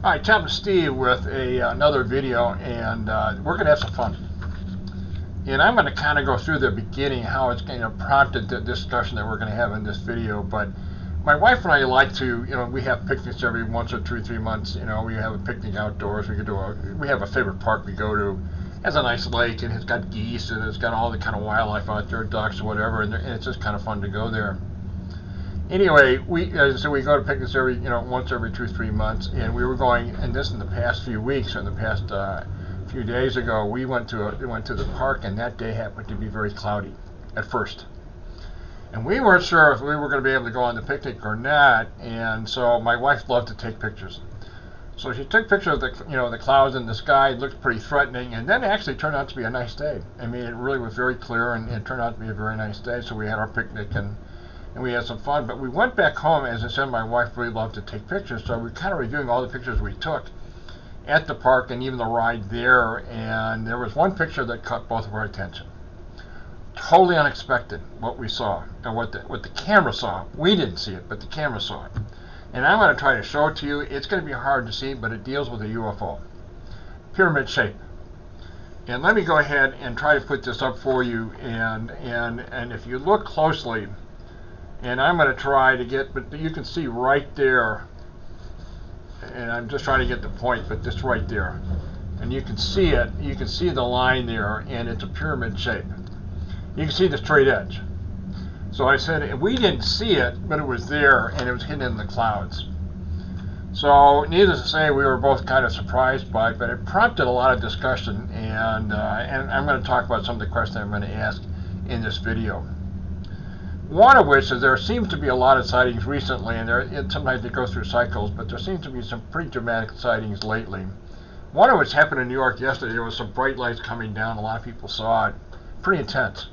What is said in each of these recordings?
Hi, Tom and Steve with another video, and we're going to have some fun. And I'm going to kind of go through the beginning, how it's kind of prompted the discussion that we're going to have in this video. But my wife and I like to, we have picnics every once or 3 months. We have a picnic outdoors. We have a favorite park we go to. It has a nice lake, and it's got geese, and it's got all the kind of wildlife out there, ducks or whatever, and it's just kind of fun to go there. Anyway, so we go to picnics every, once every 2-3 months, and we were going, and this in the past few weeks, in the past few days ago, we went to the park, and that day happened to be very cloudy at first, and we weren't sure if we were going to be able to go on the picnic or not. And so my wife loved to take pictures, so she took pictures of the clouds in the sky. It looked pretty threatening, and then it actually turned out to be a nice day. I mean, it really was very clear, and it turned out to be a very nice day. So we had our picnic, and we had some fun. But we went back home. As I said, my wife really loved to take pictures, so we're kind of reviewing all the pictures we took at the park and even the ride there. And there was one picture that caught both of our attention. Totally unexpected what we saw, and what the camera saw. We didn't see it, but the camera saw it. And I'm going to try to show it to you. It's going to be hard to see, but it deals with a UFO. Pyramid shape. And let me go ahead and try to put this up for you. And if you look closely, and I'm going to try to get, but you can see right there, and I'm just trying to get the point, but just right there. And you can see it, you can see the line there, and it's a pyramid shape. You can see the straight edge. So I said, we didn't see it, but it was there, and it was hidden in the clouds. So needless to say, we were both kind of surprised by it, but it prompted a lot of discussion, and I'm going to talk about some of the questions I'm going to ask in this video. One of which is there seems to be a lot of sightings recently, and sometimes they go through cycles, but there seems to be some pretty dramatic sightings lately. One of which happened in New York yesterday. There was some bright lights coming down. A lot of people saw it. Pretty intense.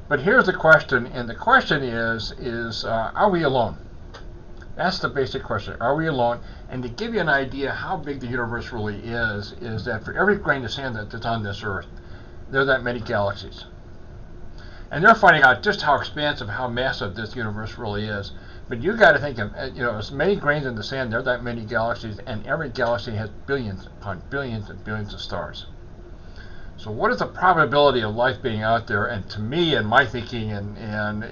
But here's the question, and the question is are we alone? That's the basic question. Are we alone? And to give you an idea how big the universe really is that for every grain of sand that's on this earth, there are that many galaxies. And they're finding out just how expansive, how massive this universe really is. But you got to think of, as many grains in the sand, there are that many galaxies, and every galaxy has billions upon billions and billions of stars. So what is the probability of life being out there? And to me, in my thinking, and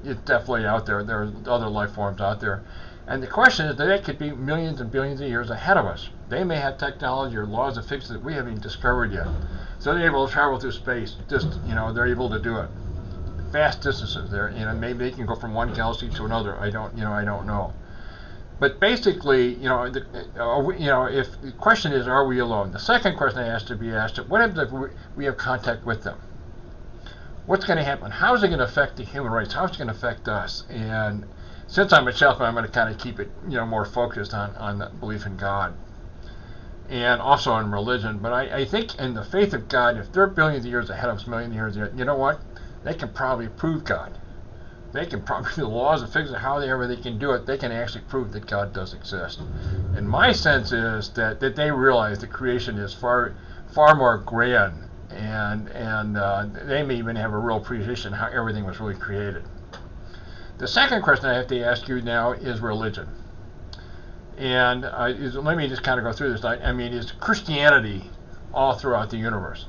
it's definitely out there. There are other life forms out there. And the question is that they could be millions and billions of years ahead of us. They may have technology or laws of physics that we haven't even discovered yet. So they're able to travel through space. They're able to do it. Vast distances. Maybe they can go from one galaxy to another. I don't know. But basically, if the question is, are we alone? The second question I asked to be asked: what happens if we have contact with them? What's going to happen? How is it going to affect the human race? How is it going to affect us? And since I'm a Catholic, I'm going to kind of keep it, more focused on the belief in God, and also in religion. But I think in the faith of God, if they're billions of years ahead of us, millions of years ahead, you know what? They can probably prove God. They can probably, the laws of physics, however they can do it, they can actually prove that God does exist. And my sense is that they realize that creation is far more grand, and they may even have a real appreciation how everything was really created. The second question I have to ask you now is religion. And let me just kind of go through this. Is Christianity all throughout the universe?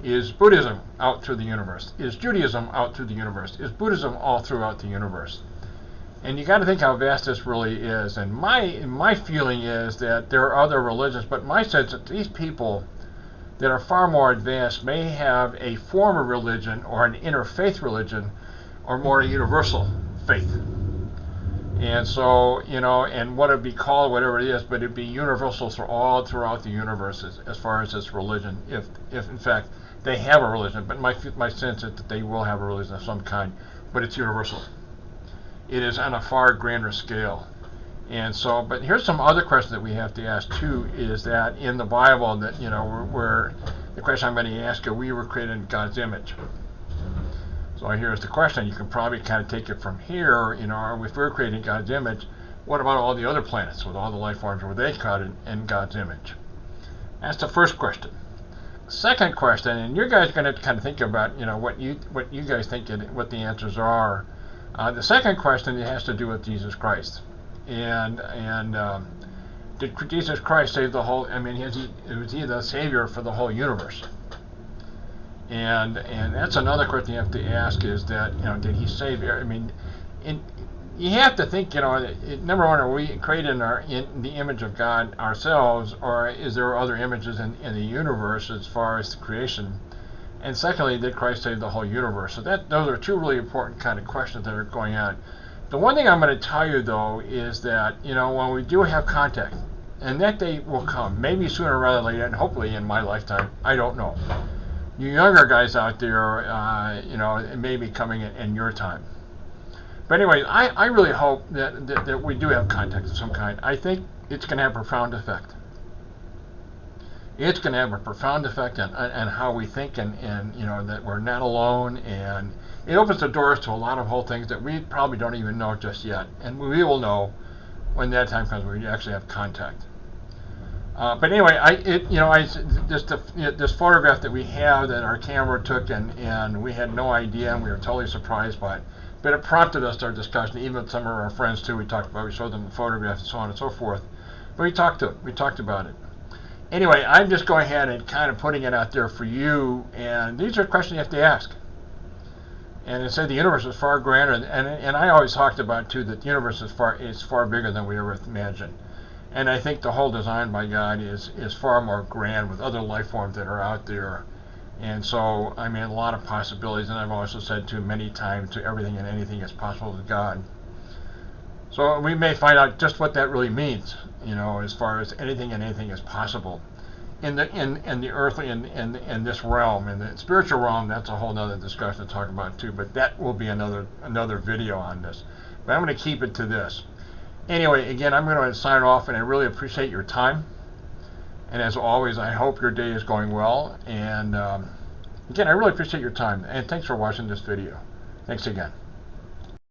Is Buddhism out through the universe? Is Judaism out through the universe? Is Buddhism all throughout the universe? And you got to think how vast this really is. And my feeling is that there are other religions, but my sense that these people that are far more advanced may have a form of religion or an interfaith religion or more a universal faith. And so, and what it'd be called, whatever it is, but it'd be universal all throughout the universe as far as its religion, if in fact they have a religion. But my sense is that they will have a religion of some kind, but it's universal. It is on a far grander scale. And so, but here's some other questions that we have to ask too, is that in the Bible that, where the question I'm going to ask you, we were created in God's image. So here's the question. You can probably kind of take it from here. If we're created in God's image, what about all the other planets with all the life forms? Were they created in God's image? That's the first question. Second question, and you guys are going to kind of think about, what you guys think what the answers are. The second question has to do with Jesus Christ, and did Jesus Christ save the whole? I mean, was he the Savior for the whole universe? And that's another question you have to ask: is that, did he save? I mean, you have to think, number one, are we created in the image of God ourselves, or is there other images in the universe as far as the creation? And secondly, did Christ save the whole universe? So those are two really important kind of questions that are going on. The one thing I'm going to tell you, though, is that, when we do have contact, and that day will come, maybe sooner rather than later, and hopefully in my lifetime, I don't know. You younger guys out there, it may be coming in your time. But anyway, I really hope that we do have contact of some kind. I think it's going to have a profound effect. It's going to have a profound effect on how we think, and that we're not alone, and it opens the doors to a lot of whole things that we probably don't even know just yet, and we will know when that time comes when we actually have contact. But anyway, this photograph that we have that our camera took, and we had no idea, and we were totally surprised by it. But it prompted us to our discussion, even with some of our friends too. We talked about, we showed them the photographs and so on and so forth. But we talked about it. Anyway, I'm just going ahead and kind of putting it out there for you, and these are questions you have to ask. And it said the universe is far grander, and I always talked about too that the universe is far bigger than we ever imagined. And I think the whole design by God is far more grand with other life forms that are out there. And so, I mean, a lot of possibilities, and I've also said too many times, to everything and anything is possible with God. So we may find out just what that really means, as far as anything and anything is possible in the earthly, in this realm. In the spiritual realm, that's a whole other discussion to talk about too, but that will be another video on this. But I'm going to keep it to this. Anyway, again, I'm going to sign off, and I really appreciate your time. And as always, I hope your day is going well. And again, I really appreciate your time, and thanks for watching this video. Thanks again.